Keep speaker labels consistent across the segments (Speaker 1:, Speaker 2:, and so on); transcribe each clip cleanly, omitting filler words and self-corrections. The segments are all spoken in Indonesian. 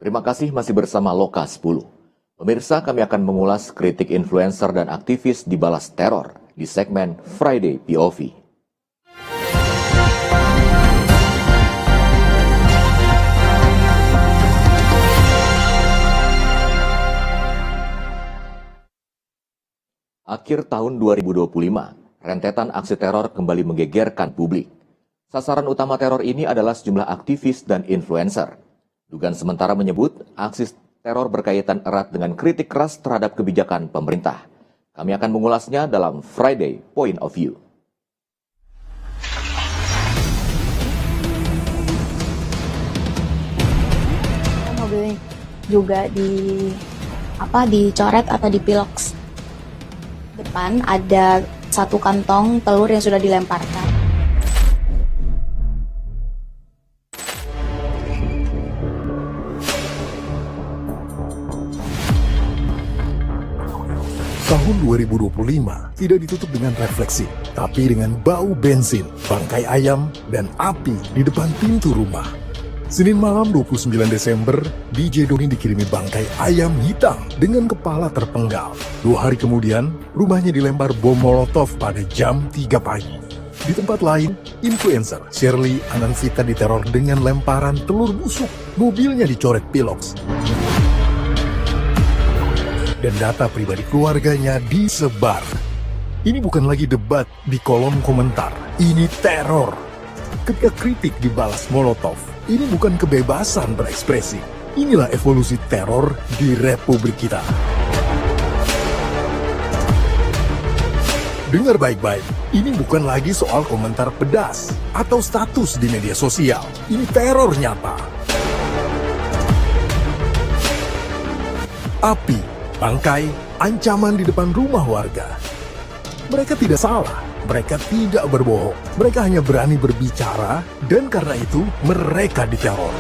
Speaker 1: Terima kasih masih bersama Loka 10. Pemirsa, kami akan mengulas kritik influencer dan aktivis dibalas teror di segmen Friday POV. Akhir tahun 2025, rentetan aksi teror kembali menggegerkan publik. Sasaran utama teror ini adalah sejumlah aktivis dan influencer. Dugaan sementara menyebut aksi teror berkaitan erat dengan kritik keras terhadap kebijakan pemerintah. Kami akan mengulasnya dalam Friday Point of View.
Speaker 2: Mobilnya juga dicoret atau dipiloks. Depan ada satu kantong telur yang sudah dilemparkan.
Speaker 3: Tahun 2025 tidak ditutup dengan refleksi, tapi dengan bau bensin, bangkai ayam, dan api di depan pintu rumah. Senin malam 29 Desember, DJ Doni dikirimi bangkai ayam hitam dengan kepala terpenggal. 2 hari kemudian, rumahnya dilempar bom molotov pada jam 3 pagi. Di tempat lain, influencer Shirley Ananvita diteror dengan lemparan telur busuk. Mobilnya dicoret piloks. Dan data pribadi keluarganya disebar. Ini bukan lagi debat di kolom komentar, ini teror. Ketika kritik dibalas molotov, ini bukan kebebasan berekspresi. Inilah evolusi teror di Republik kita. Dengar baik-baik, ini bukan lagi soal komentar pedas atau status di media sosial. Ini teror nyata. Api, bangkai, ancaman di depan rumah warga. Mereka tidak salah, mereka tidak berbohong. Mereka hanya berani berbicara, dan karena itu mereka diteror.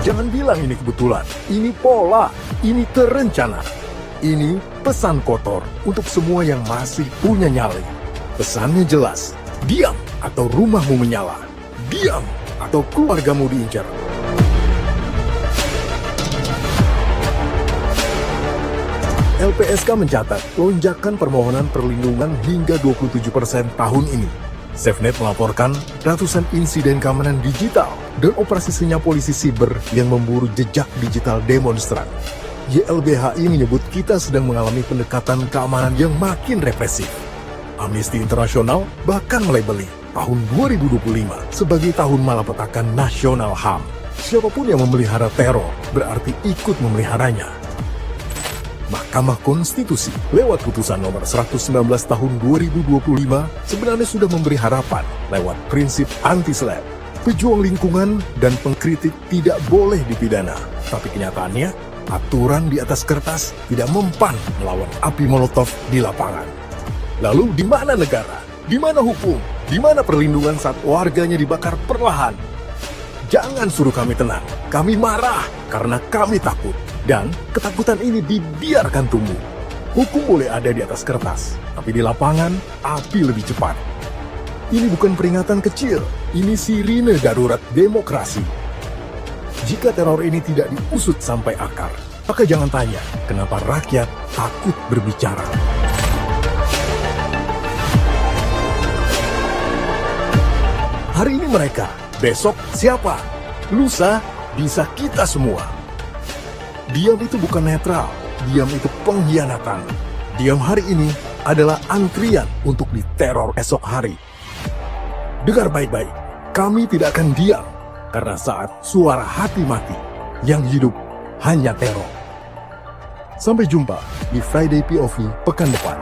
Speaker 3: Jangan bilang ini kebetulan, ini pola, ini terencana. Ini pesan kotor untuk semua yang masih punya nyali. Pesannya jelas, diam atau rumahmu menyala. Diam atau keluargamu diincar. LPSK mencatat lonjakan permohonan perlindungan hingga 27% tahun ini. SafeNet melaporkan ratusan insiden keamanan digital dan operasi senyap polisi siber yang memburu jejak digital demonstran. YLBHI menyebut kita sedang mengalami pendekatan keamanan yang makin represif. Amnesty International bahkan melabeli tahun 2025 sebagai tahun malapetaka nasional HAM. Siapapun yang memelihara teror berarti ikut memeliharanya. Mahkamah Konstitusi lewat putusan nomor 119 tahun 2025 sebenarnya sudah memberi harapan lewat prinsip anti-SLAPP. Pejuang lingkungan dan pengkritik tidak boleh dipidana. Tapi kenyataannya, aturan di atas kertas tidak mempan melawan api molotov di lapangan. Lalu di mana negara? Di mana hukum? Di mana perlindungan saat warganya dibakar perlahan? Jangan suruh kami tenang. Kami marah karena kami takut. Dan ketakutan ini dibiarkan tumbuh. Hukum boleh ada di atas kertas, tapi di lapangan api lebih cepat. Ini bukan peringatan kecil, ini sirine darurat demokrasi. Jika teror ini tidak diusut sampai akar, maka jangan tanya kenapa rakyat takut berbicara. Hari ini mereka, besok siapa? Lusa bisa kita semua. Diam itu bukan netral, diam itu pengkhianatan. Diam hari ini adalah antrian untuk diteror esok hari. Dengar baik-baik, kami tidak akan diam, karena saat suara hati mati, yang hidup hanya teror. Sampai jumpa di Friday POV pekan depan.